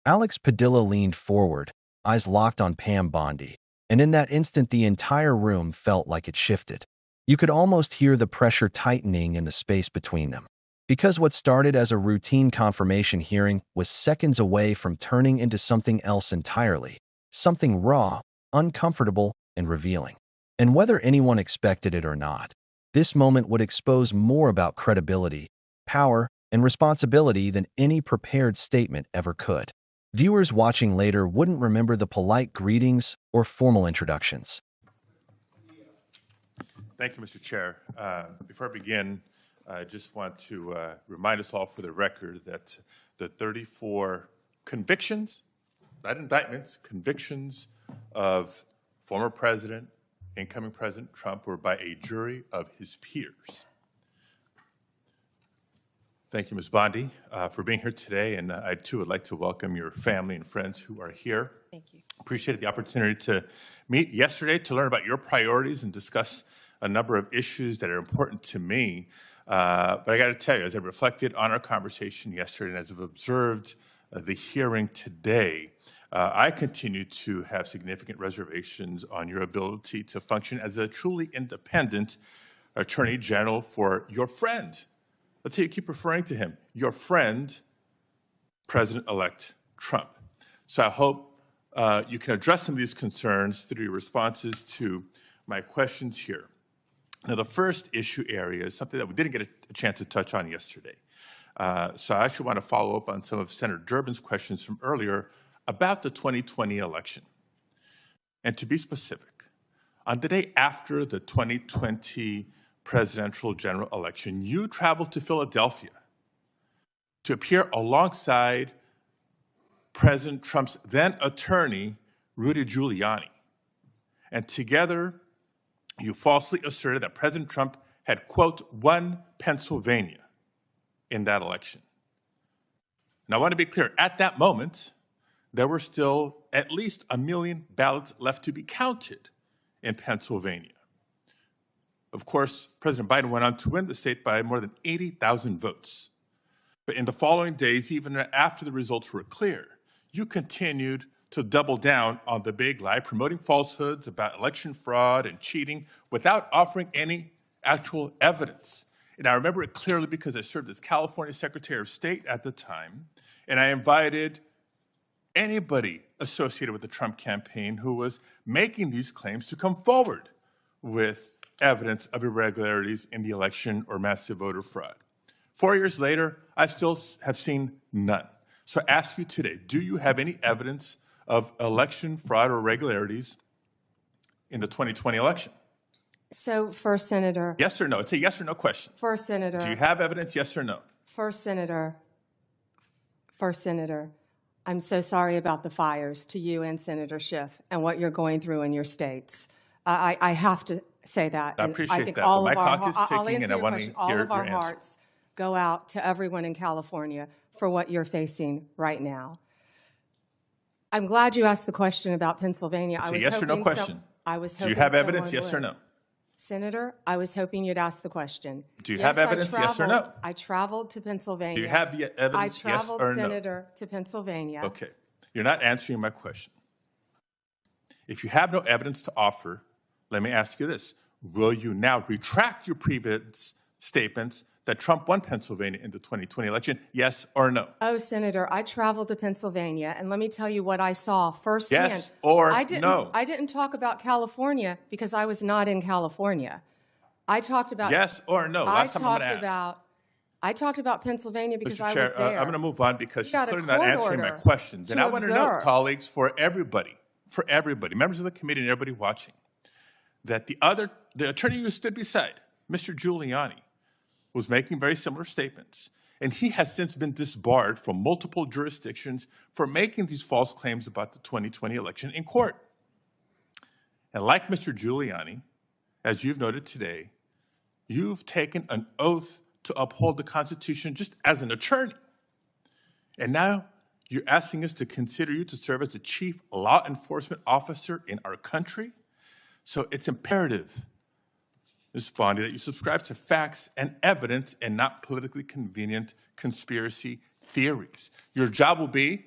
Alex Padilla leaned forward, eyes locked on Pam Bondi, and in that instant the entire room felt like it shifted. You could almost hear the pressure tightening in the space between them. Because what started as a routine confirmation hearing was seconds away from turning into something else entirely, something raw, uncomfortable, and revealing. And whether anyone expected it or not, this moment would expose more about credibility, power, and responsibility than any prepared statement ever could. Viewers watching later wouldn't remember the polite greetings or formal introductions. Thank you, Mr. Chair. Before I begin, I just want to remind us all for the record that the 34 convictions, not indictments, convictions of former President, incoming President Trump were by a jury of his peers. Thank you, Ms. Bondi, for being here today, and I too would like to welcome your family and friends who are here. Thank you. Appreciated the opportunity to meet yesterday to learn about your priorities and discuss a number of issues that are important to me. But I got to tell you, as I reflected on our conversation yesterday and as I've observed the hearing today, I continue to have significant reservations on your ability to function as a truly independent Attorney General for your friend. Let's say you keep referring to him, your friend, President-elect Trump. So I hope you can address some of these concerns through your responses to my questions here. Now, the first issue area is something that we didn't get a chance to touch on yesterday. So I actually want to follow up on some of Senator Durbin's questions from earlier about the 2020 election. And to be specific, on the day after the 2020 presidential general election, you traveled to Philadelphia to appear alongside President Trump's then attorney, Rudy Giuliani. And together, you falsely asserted that President Trump had, quote, won Pennsylvania in that election. Now, I want to be clear. At that moment, there were still at least 1 million ballots left to be counted in Pennsylvania. Of course, President Biden went on to win the state by more than 80,000 votes. But in the following days, even after the results were clear, you continued to double down on the big lie, promoting falsehoods about election fraud and cheating without offering any actual evidence. And I remember it clearly because I served as California Secretary of State at the time, and I invited anybody associated with the Trump campaign who was making these claims to come forward with evidence of irregularities in the election or massive voter fraud. 4 years later, I still have seen none. So I ask you today, do you have any evidence of election fraud or irregularities in the 2020 election? So, First Senator. Yes or no? It's a yes or no question. First Senator. Do you have evidence, yes or no? First Senator. I'm so sorry about the fires to you and Senator Schiff and what you're going through in your states. I have to say that. I appreciate that. My clock is ticking, and I want to hear your answer. All of our hearts go out to everyone in California for what you're facing right now. I'm glad you asked the question about Pennsylvania. It's a yes or no question. I was hoping. Do you have evidence, yes or no? Senator, I was hoping you'd ask the question. Do you have evidence, yes or no? I traveled to Pennsylvania. Do you have the evidence, yes or no? I traveled, Senator, to Pennsylvania. Okay. You're not answering my question. If you have no evidence to offer, let me ask you this. Will you now retract your previous statements that Trump won Pennsylvania in the 2020 election, yes or no? Oh, Senator, I traveled to Pennsylvania, and let me tell you what I saw firsthand. Yes or no? I didn't talk about California because I was not in California. I talked about... Yes or no? Last time I'm going to ask. I talked about Pennsylvania because Mr. I Chair, was there. I'm going to move on because she's clearly not answering my questions. And I want to know, colleagues, for everybody, members of the committee and everybody watching, that the attorney who stood beside Mr. Giuliani was making very similar statements. And he has since been disbarred from multiple jurisdictions for making these false claims about the 2020 election in court. And like Mr. Giuliani, as you've noted today, you've taken an oath to uphold the Constitution just as an attorney. And now you're asking us to consider you to serve as the chief law enforcement officer in our country. So it's imperative, Ms. Bondi, that you subscribe to facts and evidence and not politically convenient conspiracy theories. Your job will be,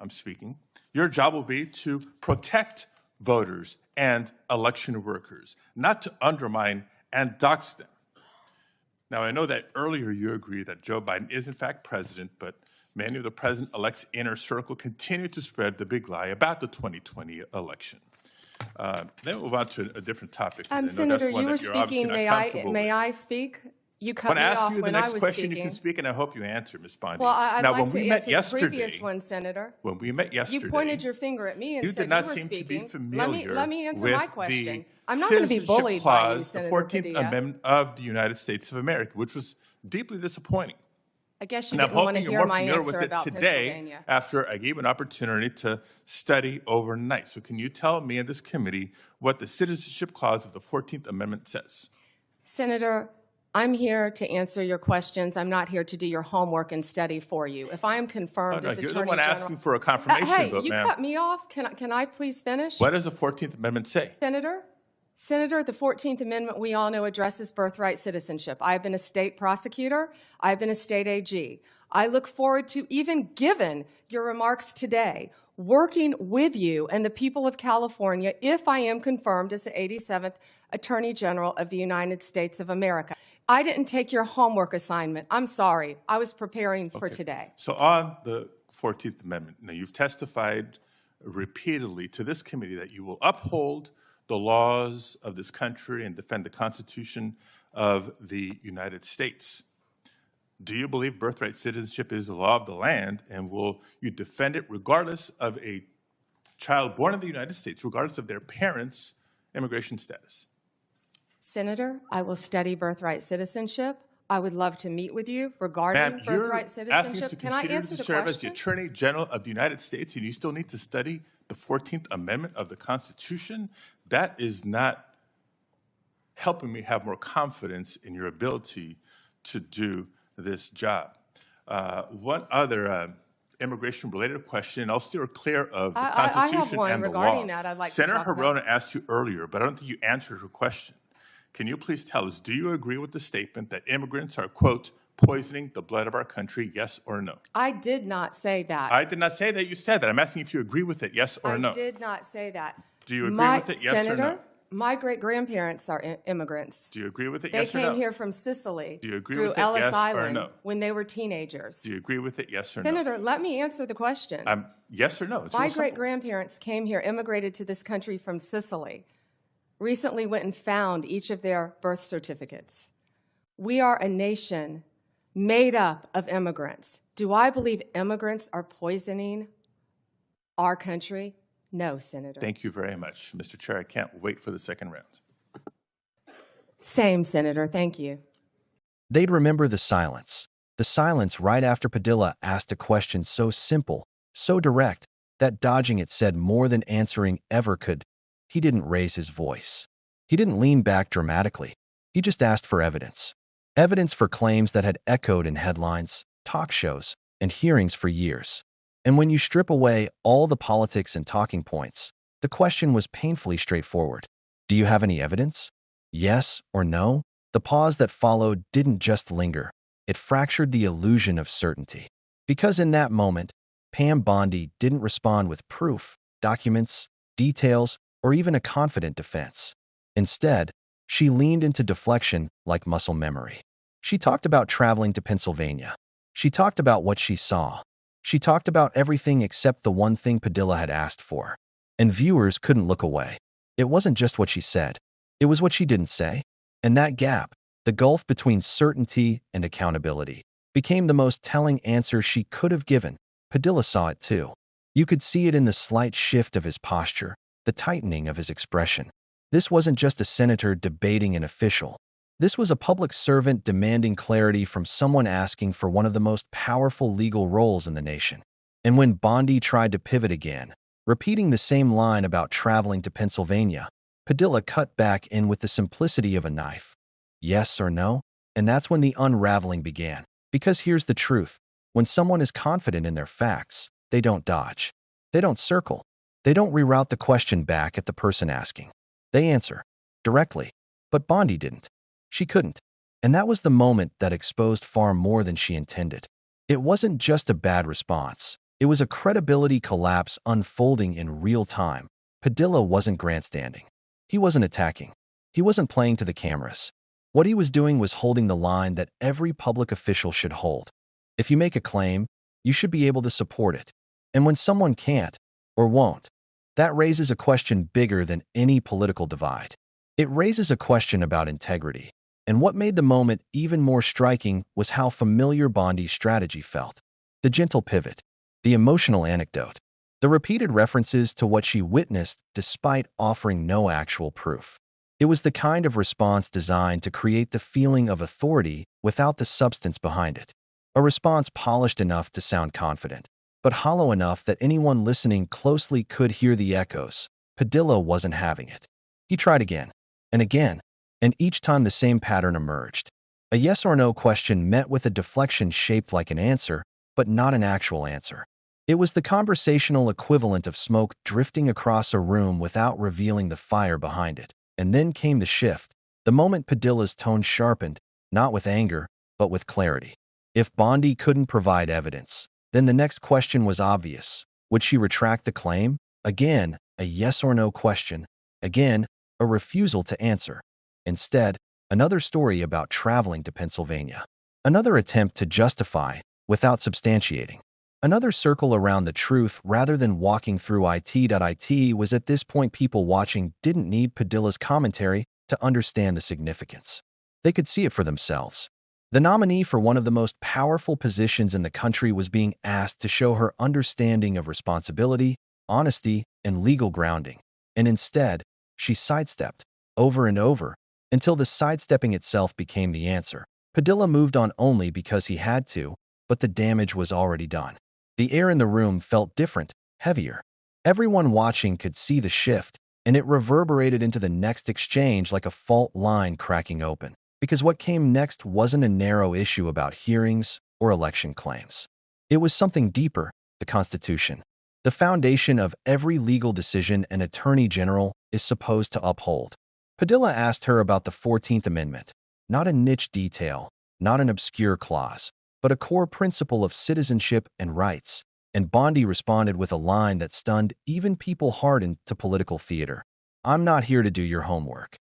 I'm speaking, your job will be to protect voters and election workers, not to undermine and dox them. Now, I know that earlier you agreed that Joe Biden is in fact president, but many of the president-elect's inner circle continue to spread the big lie about the 2020 election. Then we'll move on to a different topic. I know Senator, that's one you were that you're obviously speaking. not comfortable May with. I speak? You cut When I me ask off you the when I next was question, speaking. you can speak, and I hope you answer, Ms. Bondi. Well, I'd now, like when to we met answer yesterday, the previous one, Senator. when we met yesterday, You pointed your finger at me and you said did not you were seem speaking. to be familiar Let me answer with my question. the I'm not going to be Citizenship bullied by you, Clause, the Senator 14th Padilla. Amendment of the United States of America, which was deeply disappointing. I guess you And I'm didn't want to hoping you're hear more my familiar answer with it about today Pennsylvania. after I gave an opportunity to study overnight. So can you tell me and this committee what the Citizenship Clause of the 14th Amendment says? Senator, I'm here to answer your questions. I'm not here to do your homework and study for you. If I am confirmed as You're Attorney the one General, asking for a confirmation hey, vote, you ma'am. cut me off. Can I please finish? What does the 14th Amendment say? Senator, the 14th Amendment, we all know, addresses birthright citizenship. I've been a state prosecutor. I've been a state AG. I look forward to, even given your remarks today, working with you and the people of California if I am confirmed as the 87th Attorney General of the United States of America. I didn't take your homework assignment. I'm sorry. I was preparing for today. So on the 14th Amendment, now you've testified repeatedly to this committee that you will uphold the laws of this country and defend the Constitution of the United States. Do you believe birthright citizenship is the law of the land, and will you defend it regardless of a child born in the United States, regardless of their parents' immigration status? Senator, I will study birthright citizenship. I would love to meet with you regarding Ma'am, you're birthright asking us citizenship. to Can I continue answer to the serve as the question? Attorney General of the United States, and you still need to study the 14th Amendment of the Constitution? That is not helping me have more confidence in your ability to do this job. One other immigration-related question, I'll steer clear of the I Constitution have one and the regarding law. that I'd like to Senator talk about. Hirona asked you earlier, but I don't think you answered her question. Can you please tell us, do you agree with the statement that immigrants are, quote, poisoning the blood of our country, yes or no? I did not say that. I did not say that you said that. I'm asking if you agree with it, yes or no. I did not say that. Do you agree with it, yes or Senator, no? my great-grandparents are immigrants. Do you agree with it, They yes or no? came here from Sicily Do you agree through with it, Ellis yes or Island no? when they were teenagers. Do you agree with it, yes or no? Senator, let me answer the question. Yes or no? It's My real simple. great-grandparents came here, immigrated to this country from Sicily, recently went and found each of their birth certificates. We are a nation made up of immigrants. Do I believe immigrants are poisoning our country? No, Senator. Thank you very much, Mr. Chair. I can't wait for the second round. Same, Senator. Thank you. They'd remember the silence right after Padilla asked a question so simple, so direct, that dodging it said more than answering ever could. He didn't raise his voice. He didn't lean back dramatically. He just asked for evidence. Evidence for claims that had echoed in headlines, talk shows, and hearings for years. And when you strip away all the politics and talking points, the question was painfully straightforward. Do you have any evidence? Yes or no? The pause that followed didn't just linger. It fractured the illusion of certainty. Because in that moment, Pam Bondi didn't respond with proof, documents, details, or even a confident defense. Instead, she leaned into deflection like muscle memory. She talked about traveling to Pennsylvania. She talked about what she saw. She talked about everything except the one thing Padilla had asked for. And viewers couldn't look away. It wasn't just what she said. It was what she didn't say. And that gap, the gulf between certainty and accountability, became the most telling answer she could have given. Padilla saw it too. You could see it in the slight shift of his posture, the tightening of his expression. This wasn't just a senator debating an official. This was a public servant demanding clarity from someone asking for one of the most powerful legal roles in the nation. And when Bondi tried to pivot again, repeating the same line about traveling to Pennsylvania, Padilla cut back in with the simplicity of a knife. Yes or no? And that's when the unraveling began. Because here's the truth. When someone is confident in their facts, they don't dodge. They don't circle. They don't reroute the question back at the person asking. They answer directly. But Bondi didn't. She couldn't. And that was the moment that exposed far more than she intended. It wasn't just a bad response. It was a credibility collapse unfolding in real time. Padilla wasn't grandstanding. He wasn't attacking. He wasn't playing to the cameras. What he was doing was holding the line that every public official should hold. If you make a claim, you should be able to support it. And when someone can't, or won't, that raises a question bigger than any political divide. It raises a question about integrity. And what made the moment even more striking was how familiar Bondi's strategy felt. The gentle pivot, the emotional anecdote, the repeated references to what she witnessed despite offering no actual proof. It was the kind of response designed to create the feeling of authority without the substance behind it. A response polished enough to sound confident, but hollow enough that anyone listening closely could hear the echoes. Padilla wasn't having it. He tried again, and each time the same pattern emerged. A yes or no question met with a deflection shaped like an answer, but not an actual answer. It was the conversational equivalent of smoke drifting across a room without revealing the fire behind it. And then came the shift, the moment Padilla's tone sharpened, not with anger, but with clarity. If Bondi couldn't provide evidence, then the next question was obvious. Would she retract the claim? Again, a yes or no question. Again, a refusal to answer. Instead, another story about traveling to Pennsylvania. Another attempt to justify without substantiating. Another circle around the truth rather than walking through it. Was at this point people watching didn't need Padilla's commentary to understand the significance. They could see it for themselves. The nominee for one of the most powerful positions in the country was being asked to show her understanding of responsibility, honesty, and legal grounding. And instead, she sidestepped, over and over, until the sidestepping itself became the answer. Padilla moved on only because he had to, but the damage was already done. The air in the room felt different, heavier. Everyone watching could see the shift, and it reverberated into the next exchange like a fault line cracking open. Because what came next wasn't a narrow issue about hearings or election claims. It was something deeper, the Constitution. The foundation of every legal decision an attorney general is supposed to uphold. Padilla asked her about the 14th Amendment, not a niche detail, not an obscure clause, but a core principle of citizenship and rights. And Bondi responded with a line that stunned even people hardened to political theater. "I'm not here to do your homework."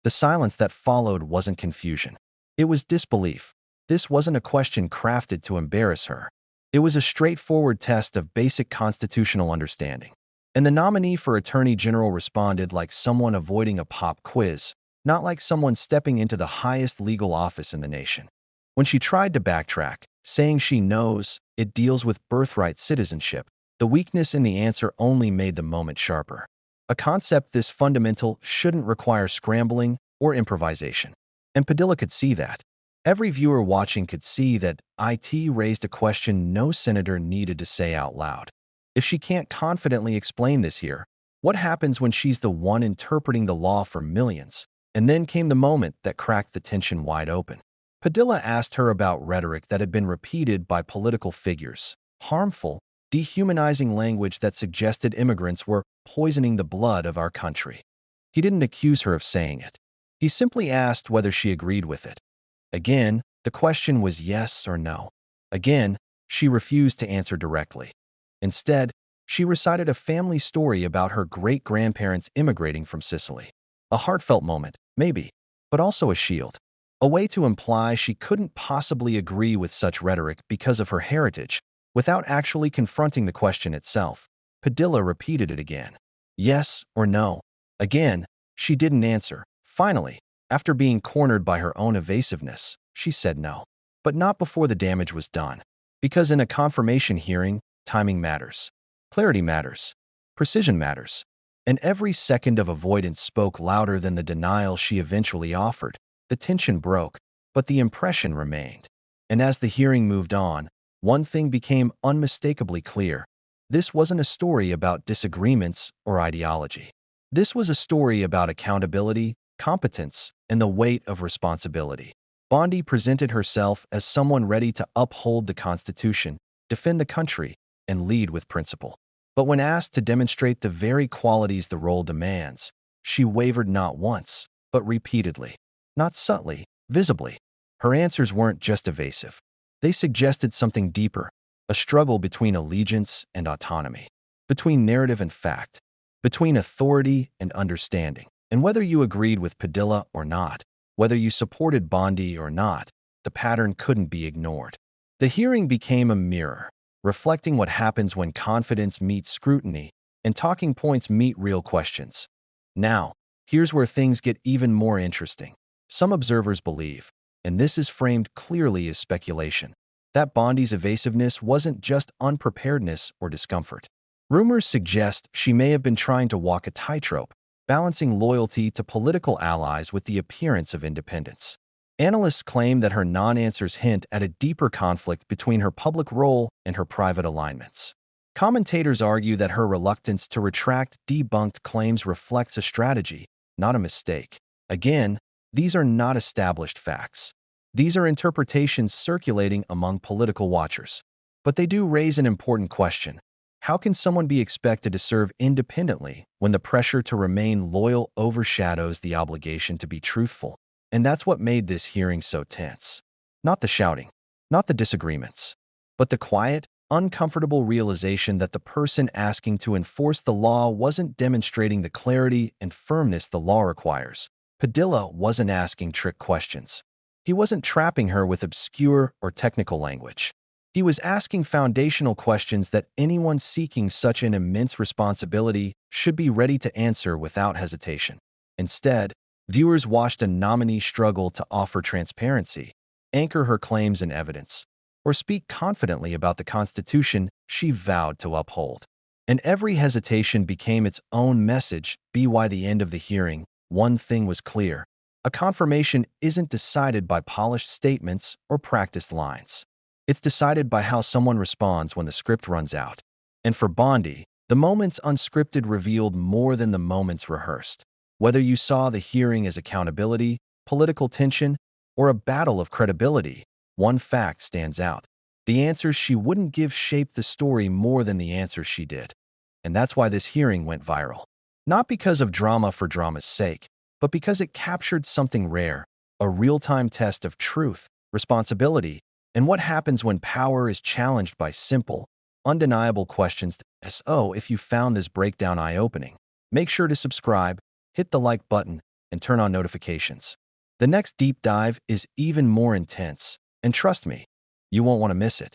The silence that followed wasn't confusion. It was disbelief. This wasn't a question crafted to embarrass her. It was a straightforward test of basic constitutional understanding. And the nominee for Attorney General responded like someone avoiding a pop quiz, not like someone stepping into the highest legal office in the nation. When she tried to backtrack, saying she knows it deals with birthright citizenship, the weakness in the answer only made the moment sharper. A concept this fundamental shouldn't require scrambling or improvisation. And Padilla could see that. Every viewer watching could see that it raised a question no senator needed to say out loud. If she can't confidently explain this here, what happens when she's the one interpreting the law for millions? And then came the moment that cracked the tension wide open. Padilla asked her about rhetoric that had been repeated by political figures, harmful, dehumanizing language that suggested immigrants were poisoning the blood of our country. He didn't accuse her of saying it. He simply asked whether she agreed with it. Again, the question was yes or no. Again, she refused to answer directly. Instead, she recited a family story about her great-grandparents immigrating from Sicily. A heartfelt moment, maybe, but also a shield. A way to imply she couldn't possibly agree with such rhetoric because of her heritage, without actually confronting the question itself. Padilla repeated it again. Yes or no. Again, she didn't answer. Finally, after being cornered by her own evasiveness, she said no. But not before the damage was done. Because in a confirmation hearing, timing matters. Clarity matters. Precision matters. And every second of avoidance spoke louder than the denial she eventually offered. The tension broke, but the impression remained. And as the hearing moved on, one thing became unmistakably clear. This wasn't a story about disagreements or ideology. This was a story about accountability, competence, and the weight of responsibility. Bondi presented herself as someone ready to uphold the Constitution, defend the country, and lead with principle. But when asked to demonstrate the very qualities the role demands, she wavered not once, but repeatedly. Not subtly, visibly. Her answers weren't just evasive. They suggested something deeper, a struggle between allegiance and autonomy, between narrative and fact, between authority and understanding. And whether you agreed with Padilla or not, whether you supported Bondi or not, the pattern couldn't be ignored. The hearing became a mirror, reflecting what happens when confidence meets scrutiny and talking points meet real questions. Now, here's where things get even more interesting. Some observers believe, and this is framed clearly as speculation, that Bondi's evasiveness wasn't just unpreparedness or discomfort. Rumors suggest she may have been trying to walk a tightrope, balancing loyalty to political allies with the appearance of independence. Analysts claim that her non-answers hint at a deeper conflict between her public role and her private alignments. Commentators argue that her reluctance to retract debunked claims reflects a strategy, not a mistake. Again, these are not established facts. These are interpretations circulating among political watchers. But they do raise an important question. How can someone be expected to serve independently when the pressure to remain loyal overshadows the obligation to be truthful? And that's what made this hearing so tense. Not the shouting, not the disagreements, but the quiet, uncomfortable realization that the person asking to enforce the law wasn't demonstrating the clarity and firmness the law requires. Padilla wasn't asking trick questions. He wasn't trapping her with obscure or technical language. He was asking foundational questions that anyone seeking such an immense responsibility should be ready to answer without hesitation. Instead, viewers watched a nominee struggle to offer transparency, anchor her claims in evidence, or speak confidently about the Constitution she vowed to uphold. And every hesitation became its own message. By the end of the hearing, one thing was clear. A confirmation isn't decided by polished statements or practiced lines. It's decided by how someone responds when the script runs out. And for Bondi, the moments unscripted revealed more than the moments rehearsed. Whether you saw the hearing as accountability, political tension, or a battle of credibility, one fact stands out. The answers she wouldn't give shaped the story more than the answers she did. And that's why this hearing went viral. Not because of drama for drama's sake, but because it captured something rare, a real-time test of truth, responsibility, and what happens when power is challenged by simple, undeniable questions. So, if you found this breakdown eye-opening, make sure to subscribe, hit the like button, and turn on notifications. The next deep dive is even more intense, and trust me, you won't want to miss it.